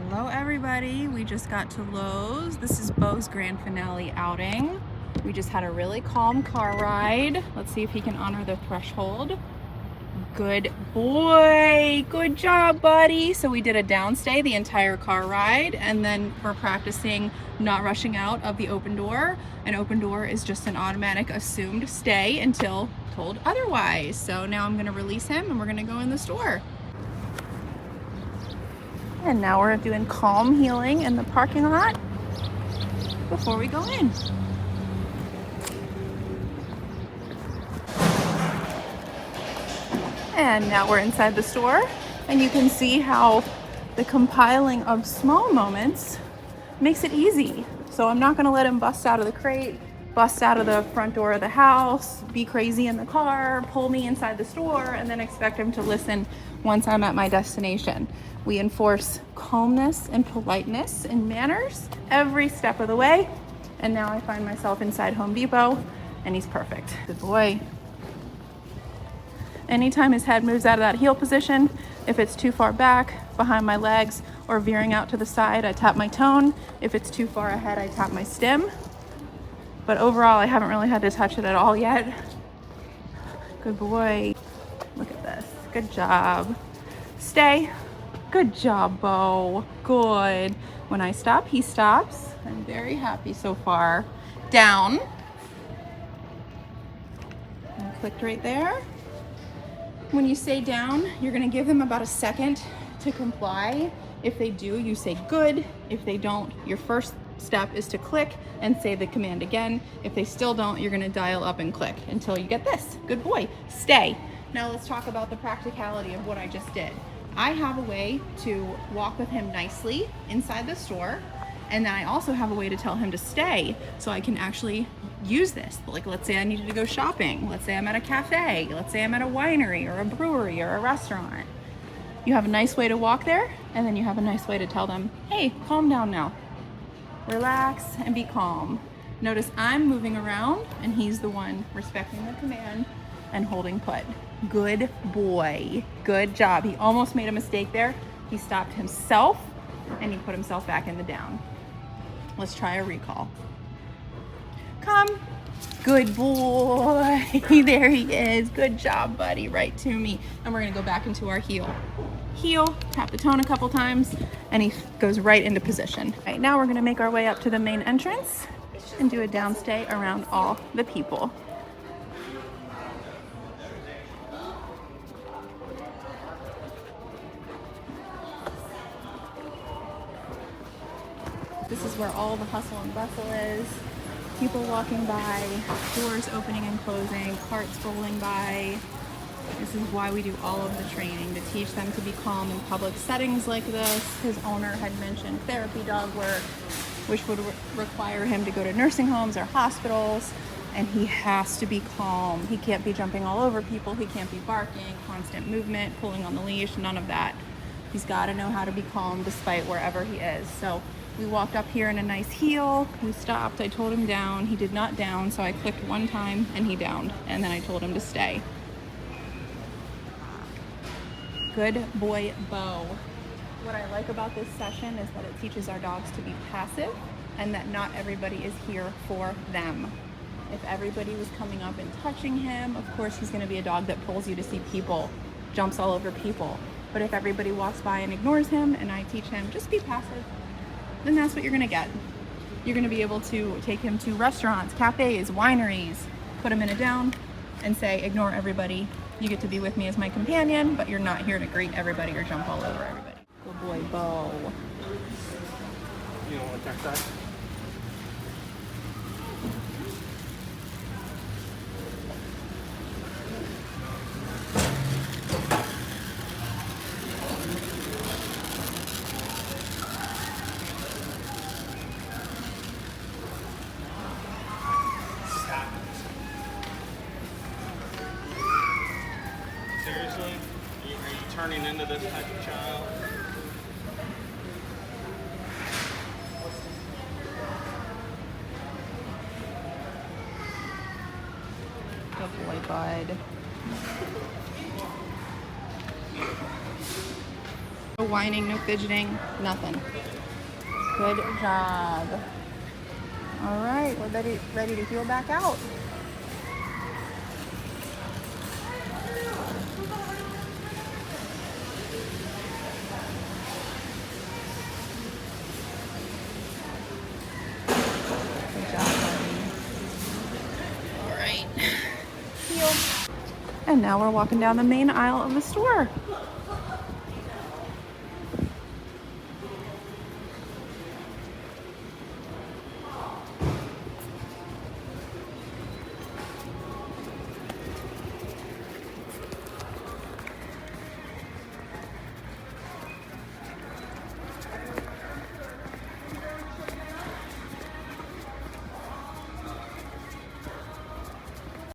Hello everybody, we just got to Lowe's. This is Beau's grand finale outing. We just had a really calm car ride. Let's see if he can honor the threshold. Good boy, good job buddy. So we did a downstay the entire car ride, and then we're practicing not rushing out of the open door. An open door is just an automatic assumed stay until told otherwise. So now I'm gonna release him and we're gonna go in the store. And now we're doing calm healing in the parking lot before we go in. And now we're inside the store, and you can see how the compiling of small moments makes it easy. So I'm not gonna let him bust out of the crate, bust out of the front door of the house, be crazy in the car, pull me inside the store, and then expect him to listen once I'm at my destination. We enforce calmness and politeness and manners every step of the way. And now I find myself inside Home Depot, and he's perfect. Good boy. Anytime his head moves out of that heel position, if it's too far back, behind my legs, or veering out to the side, I tap my tone. If it's too far ahead, I tap my stem. But overall, I haven't really had to touch it at all yet. Good boy. Look at this. Good job. Stay. Good job, Beau. Good. When I stop, he stops. I'm very happy so far. Down. And clicked right there. When you say down, you're gonna give them about a second to comply. If they do, you say good. If they don't, your first step is to click and say the command again. If they still don't, you're gonna dial up and click until you get this. Good boy. Stay. Now let's talk about the practicality of what I just did. I have a way to walk with him nicely inside the store, and then I also have a way to tell him to stay so I can actually use this. Like, let's say I needed to go shopping. Let's say I'm at a cafe. Let's say I'm at a winery or a brewery or a restaurant. You have a nice way to walk there, and then you have a nice way to tell them, hey, calm down now. Relax and be calm. Notice I'm moving around, and he's the one respecting the command and holding put. Good boy. Good job. He almost made a mistake there. He stopped himself, and he put himself back in the down. Let's try a recall. Come. Good boy. There he is. Good job, buddy. Right to me. And we're going to go back into our heel. Heel, tap the tone a couple times, and he goes right into position. All right, now we're going to make our way up to the main entrance and do a downstay around all the people. This is where all the hustle and bustle is. People walking by, doors opening and closing, carts rolling by. This is why we do all of the training, to teach them to be calm in public settings like this. His owner had mentioned therapy dog work, which would require him to go to nursing homes or hospitals, and he has to be calm. He can't be jumping all over people. He can't be barking, constant movement, pulling on the leash, none of that. He's got to know how to be calm despite wherever he is. So we walked up here in a nice heel. We stopped. I told him down. He did not down, so I clicked one time and he downed. And then I told him to stay. Good boy, Beau. What I like about this session is that it teaches our dogs to be passive and that not everybody is here for them. If everybody was coming up and touching him, of course he's going to be a dog that pulls you to see people, jumps all over people. But if everybody walks by and ignores him and I teach him just be passive, then that's what you're gonna get. You're gonna be able to take him to restaurants, cafes, wineries, put him in a down and say, ignore everybody. You get to be with me as my companion, but you're not here to greet everybody or jump all over everybody. Good boy, Beau. You don't want to check that? Seriously? Are you turning into this type of child? Good boy, bud. whining, no fidgeting, nothing. Good job. All right, we're ready to heel back out. Good job, buddy. All right. Heel. And now we're walking down the main aisle of the store.